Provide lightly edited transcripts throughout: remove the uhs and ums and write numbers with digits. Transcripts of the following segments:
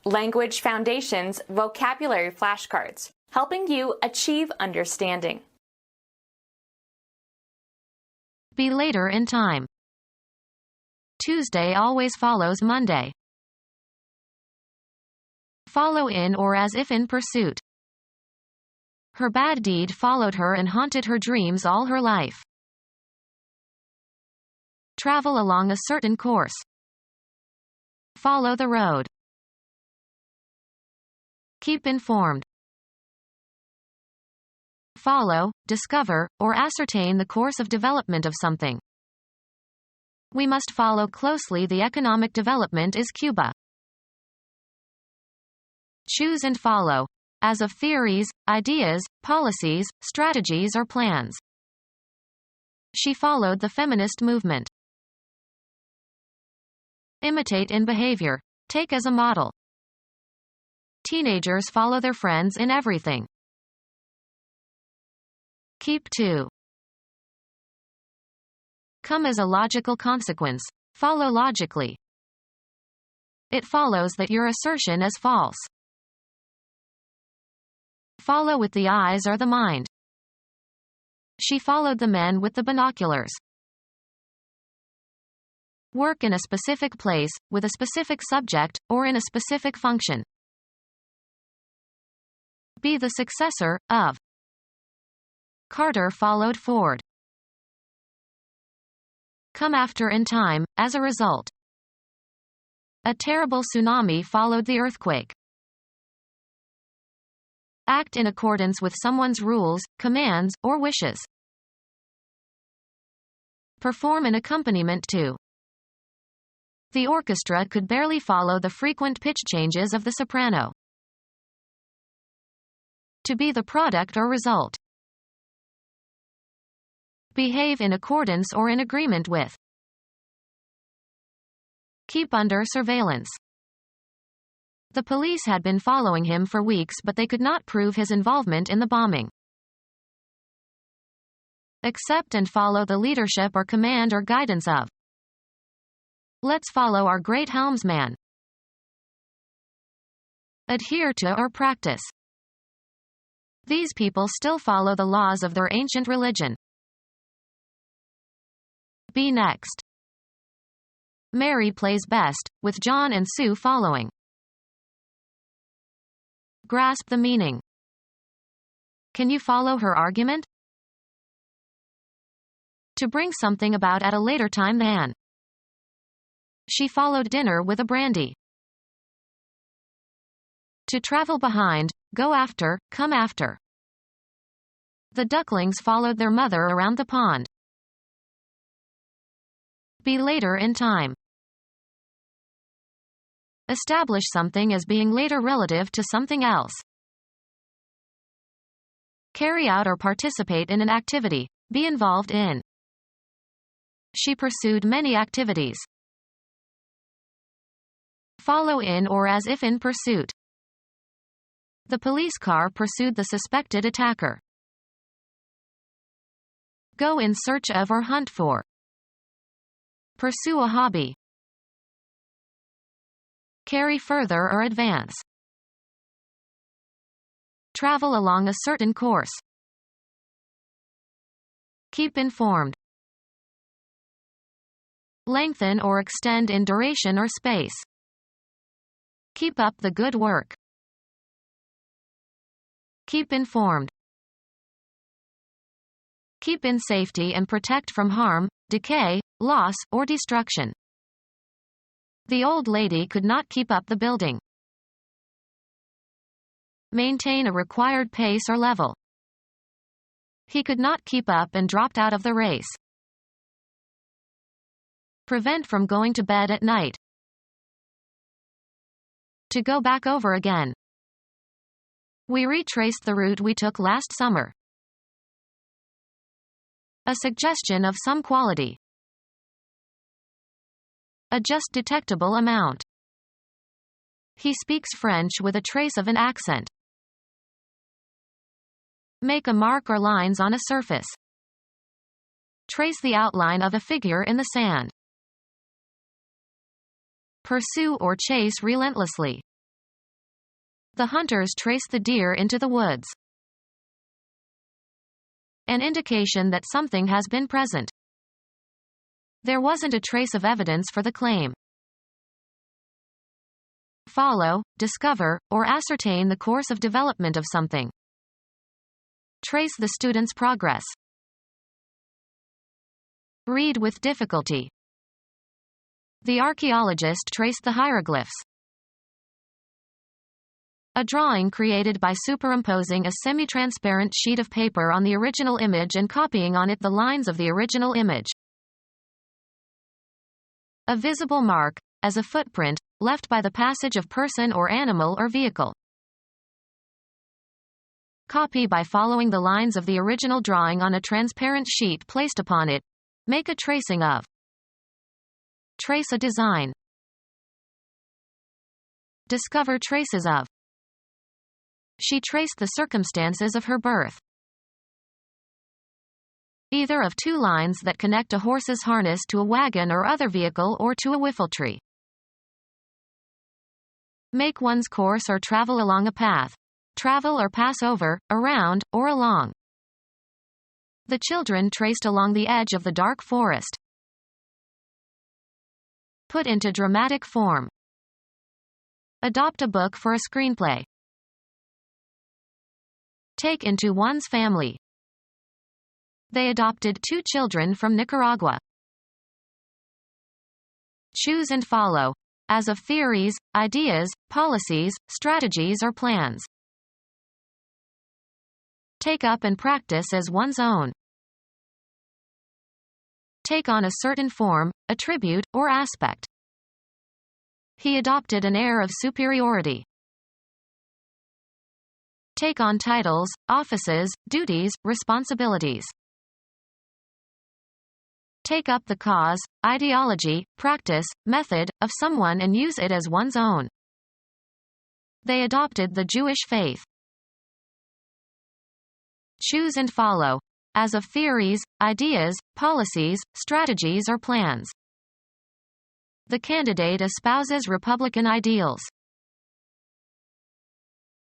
Language Foundations Vocabulary Flashcards, helping you achieve understanding. Be later in time. Tuesday always follows Monday. Follow in or as if in pursuit. Her bad deed followed her and haunted her dreams all her life. Travel along a certain course. Follow the road. Keep informed. Follow, discover, or ascertain the course of development of something. We must follow closely the economic development is Cuba. Choose and follow, as of theories, ideas, policies, strategies or plans. She followed the feminist movement. Imitate in behavior. Take as a model. Teenagers follow their friends in everything. Keep to. Come as a logical consequence. Follow logically. It follows that your assertion is false. Follow with the eyes or the mind. She followed the men with the binoculars. Work in a specific place, with a specific subject, or in a specific function. Be the successor of. Carter followed Ford. Come after in time, as a result. A terrible tsunami followed the earthquake. Act in accordance with someone's rules, commands, or wishes. Perform an accompaniment to. The orchestra could barely follow the frequent pitch changes of the soprano. To be the product or result. Behave in accordance or in agreement with. Keep under surveillance. The police had been following him for weeks, but they could not prove his involvement in the bombing. Accept and follow the leadership or command or guidance of. Let's follow our great helmsman. Adhere to or practice. These people still follow the laws of their ancient religion. Be next. Mary plays best, with John and Sue following. Grasp the meaning. Can you follow her argument? To bring something about at a later time than. She followed dinner with a brandy. To travel behind, go after, come after. The ducklings followed their mother around the pond. Be later in time. Establish something as being later relative to something else. Carry out or participate in an activity. Be involved in. She pursued many activities. Follow in or as if in pursuit. The police car pursued the suspected attacker. Go in search of or hunt for. Pursue a hobby. Carry further or advance. Travel along a certain course. Keep informed. Lengthen or extend in duration or space. Keep up the good work. Keep informed. Keep in safety and protect from harm, decay, loss, or destruction. The old lady could not keep up the building. Maintain a required pace or level. He could not keep up and dropped out of the race. Prevent from going to bed at night. To go back over again. We retraced the route we took last summer. A suggestion of some quality. A just detectable amount. He speaks French with a trace of an accent. Make a mark or lines on a surface. Trace the outline of a figure in the sand. Pursue or chase relentlessly. The hunters trace the deer into the woods. An indication that something has been present. There wasn't a trace of evidence for the claim. Follow, discover, or ascertain the course of development of something. Trace the student's progress. Read with difficulty. The archaeologist traced the hieroglyphs. A drawing created by superimposing a semi-transparent sheet of paper on the original image and copying on it the lines of the original image. A visible mark, as a footprint, left by the passage of person or animal or vehicle. Copy by following the lines of the original drawing on a transparent sheet placed upon it. Make a tracing of. Trace a design. Discover traces of. She traced the circumstances of her birth. Either of two lines that connect a horse's harness to a wagon or other vehicle or to a whiffletree. Make one's course or travel along a path. Travel or pass over, around, or along. The children traced along the edge of the dark forest. Put into dramatic form. Adopt a book for a screenplay. Take into one's family. They adopted 2 children from Nicaragua. Choose and follow. As of theories, ideas, policies, strategies or plans. Take up and practice as one's own. Take on a certain form, attribute, or aspect. He adopted an air of superiority. Take on titles, offices, duties, responsibilities. Take up the cause, ideology, practice, method, of someone and use it as one's own. They adopted the Jewish faith. Choose and follow. As of theories, ideas, policies, strategies or plans. The candidate espouses Republican ideals.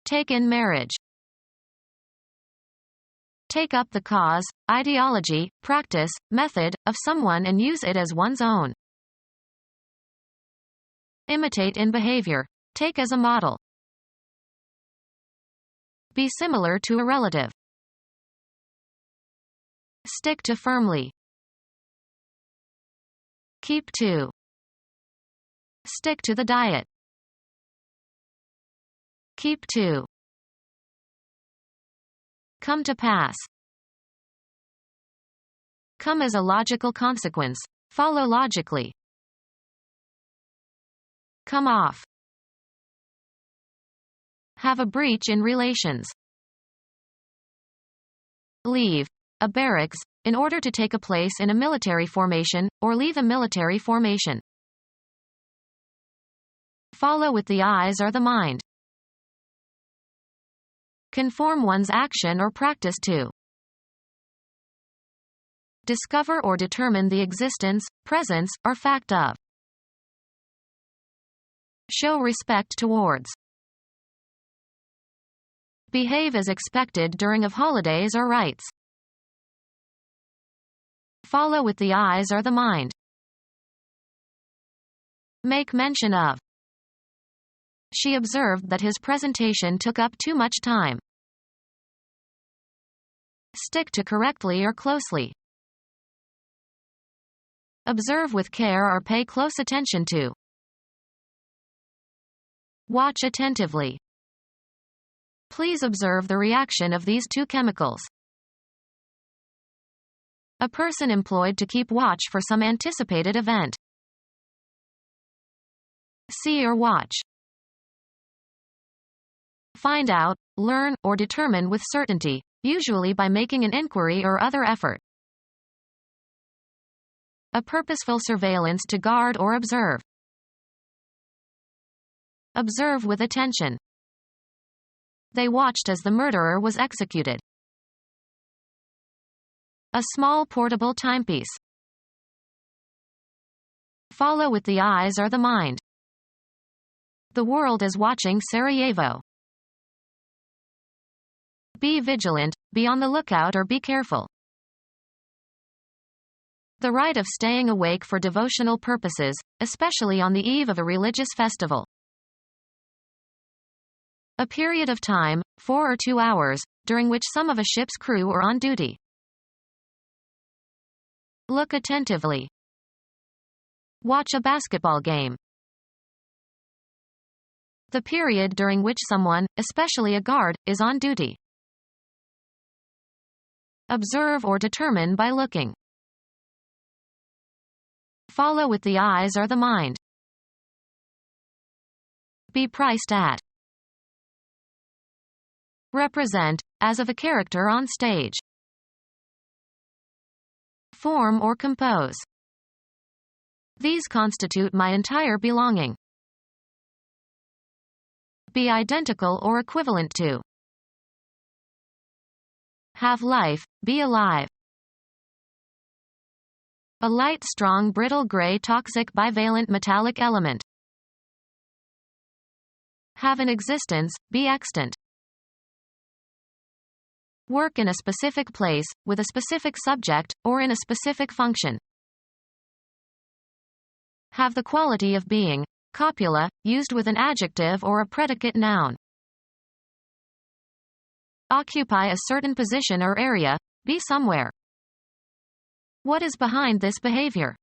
Take in marriage. Take up the cause, ideology, practice, method, of someone and use it as one's own. Imitate in behavior. Take as a model. Be similar to a relative. Stick to firmly. Keep to. Stick to the diet. Keep to. Come to pass. Come as a logical consequence. Follow logically. Come off. Have a breach in relations. Leave. A barracks, in order to take a place in a military formation, or leave a military formation. Follow with the eyes or the mind. Conform one's action or practice to. Discover or determine the existence, presence, or fact of. Show respect towards. Behave as expected during of holidays or rites. Follow with the eyes or the mind. Make mention of. She observed that his presentation took up too much time. Stick to correctly or closely. Observe with care or pay close attention to. Watch attentively. Please observe the reaction of these 2 chemicals. A person employed to keep watch for some anticipated event. See or watch. Find out, learn, or determine with certainty, usually by making an inquiry or other effort. A purposeful surveillance to guard or observe. Observe with attention. They watched as the murderer was executed. A small portable timepiece. Follow with the eyes or the mind. The world is watching Sarajevo. Be vigilant, be on the lookout or be careful. The rite of staying awake for devotional purposes, especially on the eve of a religious festival. A period of time, 4 or 2 hours, during which some of a ship's crew are on duty. Look attentively. Watch a basketball game. The period during which someone, especially a guard, is on duty. Observe or determine by looking. Follow with the eyes or the mind. Be priced at. Represent, as of a character on stage. Form or compose. These constitute my entire belonging. Be identical or equivalent to. Have life, be alive. A light, strong, brittle, gray, toxic, bivalent metallic element. Have an existence, be extant. Work in a specific place, with a specific subject, or in a specific function. Have the quality of being. Copula, used with an adjective or a predicate noun. Occupy a certain position or area, be somewhere. What is behind this behavior?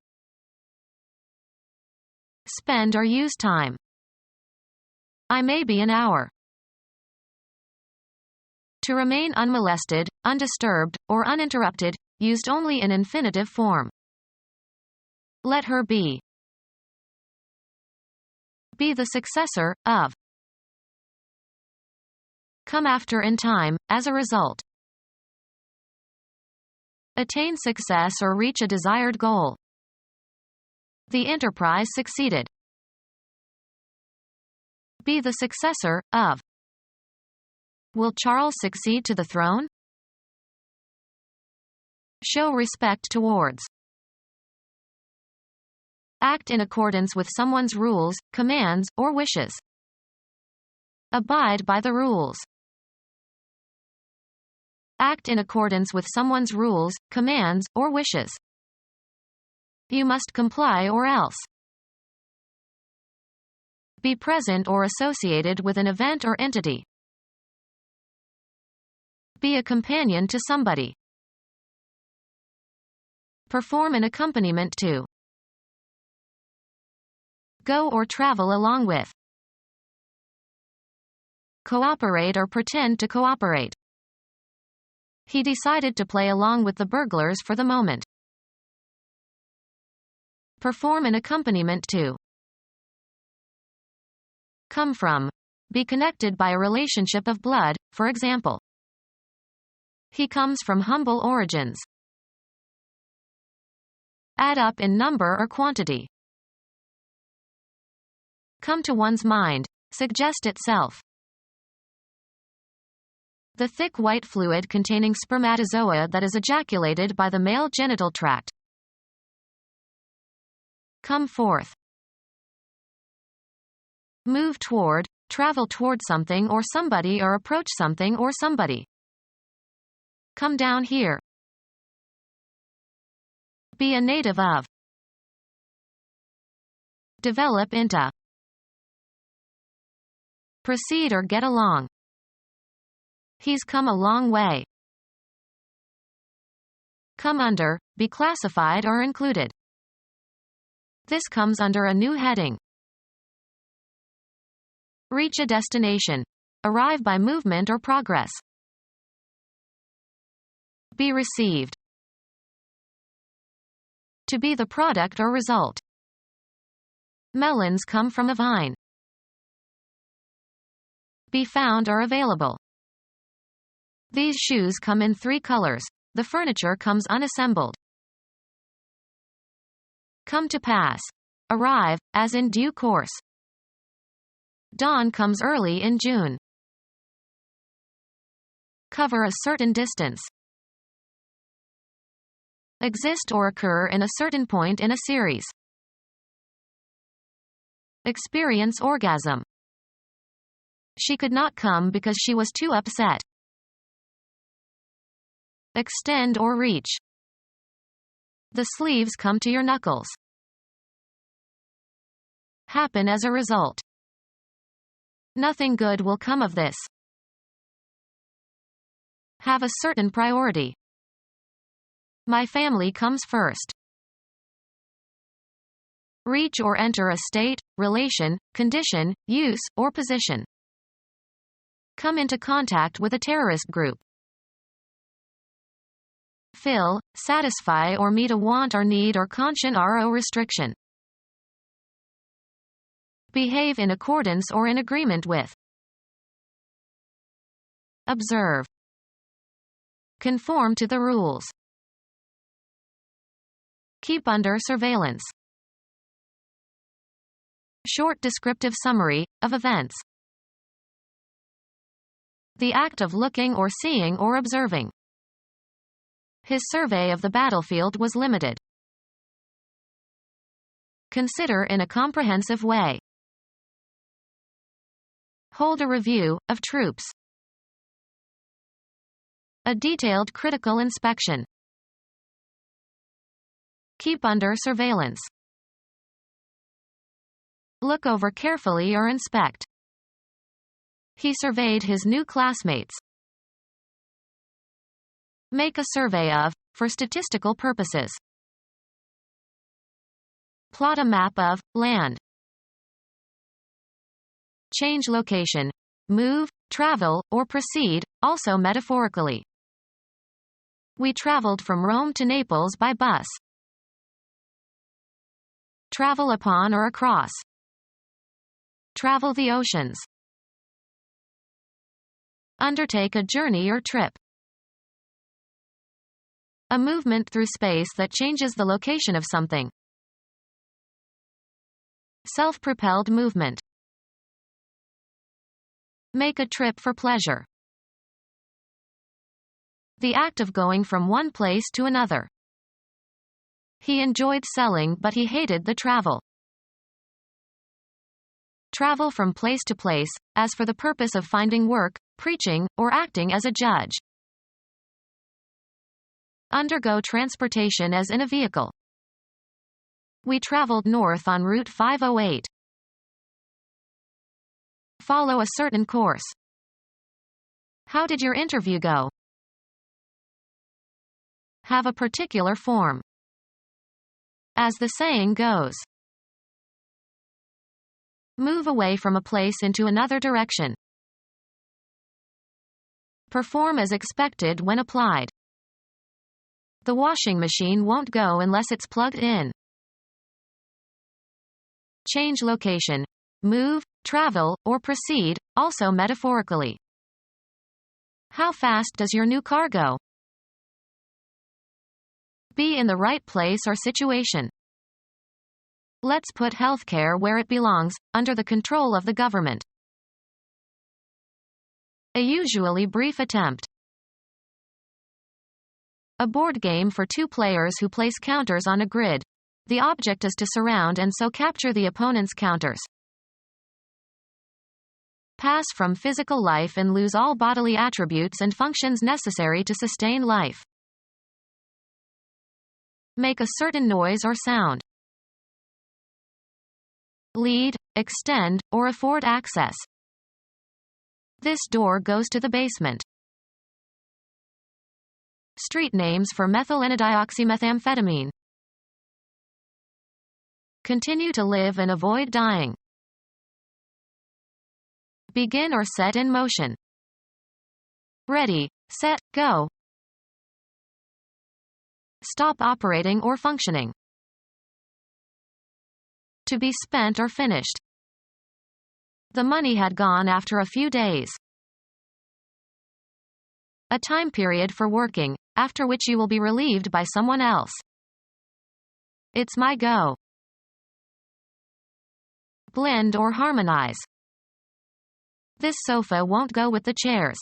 Spend or use time. I may be an hour. To remain unmolested, undisturbed, or uninterrupted, used only in infinitive form. Let her be. Be the successor, of. Come after in time, as a result. Attain success or reach a desired goal. The enterprise succeeded. Be the successor, of. Will Charles succeed to the throne? Show respect towards. Act in accordance with someone's rules, commands, or wishes. Abide by the rules. Act in accordance with someone's rules, commands, or wishes. You must comply or else. Be present or associated with an event or entity. Be a companion to somebody. Perform an accompaniment to. Go or travel along with. Cooperate or pretend to cooperate. He decided to play along with the burglars for the moment. Perform an accompaniment to. Come from. Be connected by a relationship of blood, for example. He comes from humble origins. Add up in number or quantity. Come to one's mind. Suggest itself. The thick white fluid containing spermatozoa that is ejaculated by the male genital tract. Come forth. Move toward, travel toward something or somebody or approach something or somebody. Come down here. Be a native of. Develop into. Proceed or get along. He's come a long way. Come under, be classified or included. This comes under a new heading. Reach a destination. Arrive by movement or progress. Be received. To be the product or result. Melons come from a vine. Be found or available. These shoes come in 3 colors. The furniture comes unassembled. Come to pass. Arrive, as in due course. Dawn comes early in June. Cover a certain distance. Exist or occur in a certain point in a series. Experience orgasm. She could not come because she was too upset. extend or reach. The sleeves come to your knuckles. Happen as a result. Nothing good will come of this. Have a certain priority. My family comes first. Reach or enter a state, relation, condition, use, or position. Come into contact with a terrorist group. Fill, satisfy or meet a want or need or conscient RO restriction. Behave in accordance or in agreement with. Observe. Conform to the rules. Keep under surveillance. Short descriptive summary of events. The act of looking or seeing or observing. His survey of the battlefield was limited. Consider in a comprehensive way. Hold a review of troops. A detailed critical inspection. Keep under surveillance. Look over carefully or inspect. He surveyed his new classmates. Make a survey of, for statistical purposes. Plot a map of, land. Change location. Move, travel, or proceed, also metaphorically. We traveled from Rome to Naples by bus. Travel upon or across. Travel the oceans. Undertake a journey or trip. A movement through space that changes the location of something. Self-propelled movement. Make a trip for pleasure. The act of going from one place to another. He enjoyed selling but he hated the travel. Travel from place to place, as for the purpose of finding work, preaching, or acting as a judge. Undergo transportation as in a vehicle. We traveled north on Route 508. Follow a certain course. How did your interview go? Have a particular form. As the saying goes. Move away from a place into another direction. Perform as expected when applied. The washing machine won't go unless it's plugged in. Change location. Move, travel, or proceed, also metaphorically. How fast does your new car go? Be in the right place or situation. Let's put healthcare where it belongs, under the control of the government. A usually brief attempt. A board game for two players who place counters on a grid. The object is to surround and so capture the opponent's counters. Pass from physical life and lose all bodily attributes and functions necessary to sustain life. Make a certain noise or sound. Lead, extend, or afford access. This door goes to the basement. Street names for methylenedioxymethamphetamine. Continue to live and avoid dying. Begin or set in motion. Ready, set, go. Stop operating or functioning. To be spent or finished. The money had gone after a few days. A time period for working, after which you will be relieved by someone else. It's my go. Blend or harmonize. This sofa won't go with the chairs.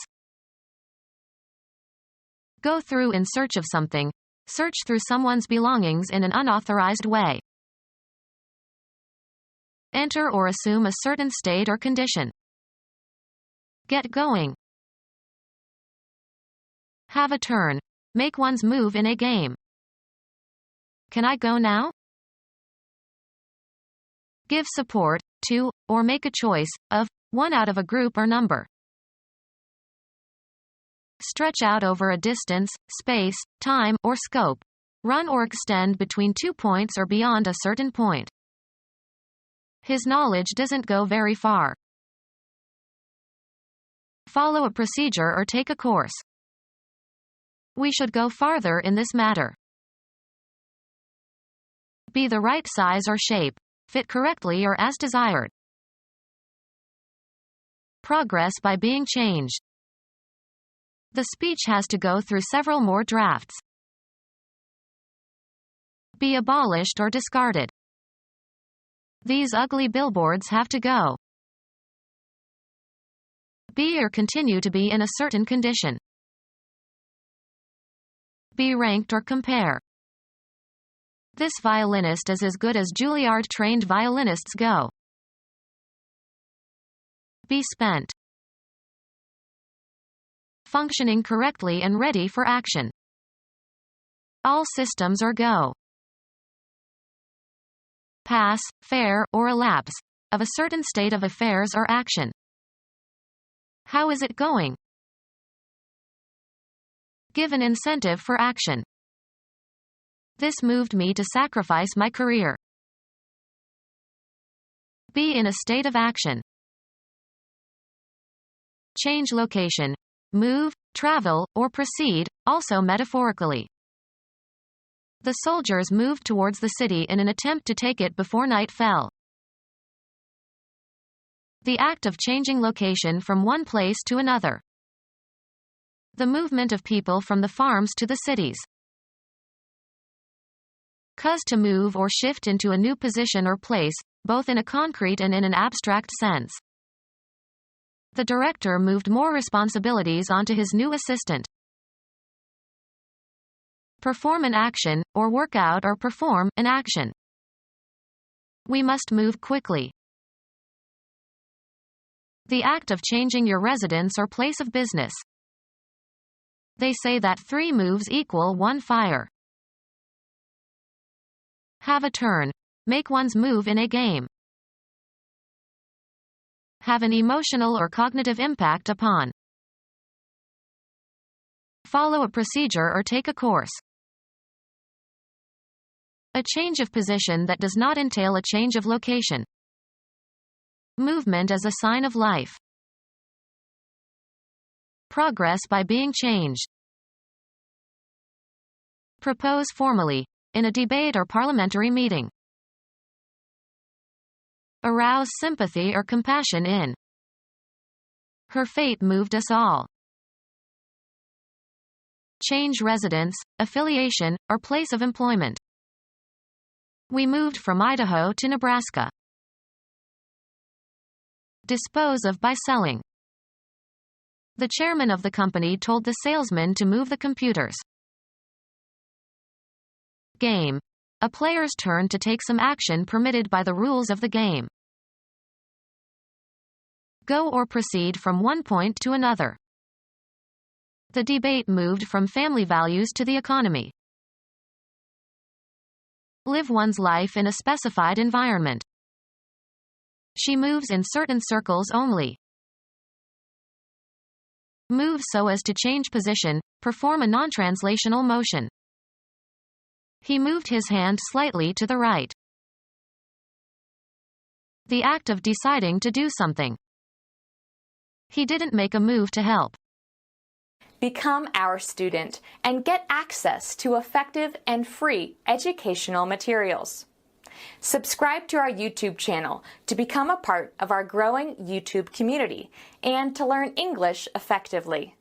Go through in search of something. Search through someone's belongings in an unauthorized way. Enter or assume a certain state or condition. Get going. Have a turn. Make one's move in a game. Can I go now? Give support to, or make a choice of, one out of a group or number. Stretch out over a distance, space, time, or scope. Run or extend between 2 points or beyond a certain point. His knowledge doesn't go very far. Follow a procedure or take a course. We should go farther in this matter. Be the right size or shape. Fit correctly or as desired. Progress by being changed. The speech has to go through several more drafts. Be abolished or discarded. These ugly billboards have to go. Be or continue to be in a certain condition. Be ranked or compare. This violinist is as good as Juilliard-trained violinists go. Be spent. Functioning correctly and ready for action. All systems are go. Pass, fair, or elapse, of a certain state of affairs or action. How is it going? Give an incentive for action. This moved me to sacrifice my career. Be in a state of action. Change location. Move, travel, or proceed, also metaphorically. The soldiers moved towards the city in an attempt to take it before night fell. The act of changing location from one place to another. The movement of people from the farms to the cities. Cause to move or shift into a new position or place, both in a concrete and in an abstract sense. The director moved more responsibilities onto his new assistant. Perform an action, or work out or perform an action. We must move quickly. The act of changing your residence or place of business. They say that 3 moves equal 1 fire. Have a turn. Make one's move in a game. Have an emotional or cognitive impact upon. Follow a procedure or take a course. A change of position that does not entail a change of location. Movement as a sign of life. Progress by being changed. Propose formally, in a debate or parliamentary meeting. Arouse sympathy or compassion in. Her fate moved us all. Change residence, affiliation, or place of employment. We moved from Idaho to Nebraska. Dispose of by selling. The chairman of the company told the salesman to move the computers. Game. A player's turn to take some action permitted by the rules of the game. Go or proceed from one point to another. The debate moved from family values to the economy. Live one's life in a specified environment. She moves in certain circles only. Move so as to change position, perform a non-translational motion. He moved his hand slightly to the right. The act of deciding to do something. He didn't make a move to help. Become our student and get access to effective and free educational materials. Subscribe to our YouTube channel to become a part of our growing YouTube community and to learn English effectively.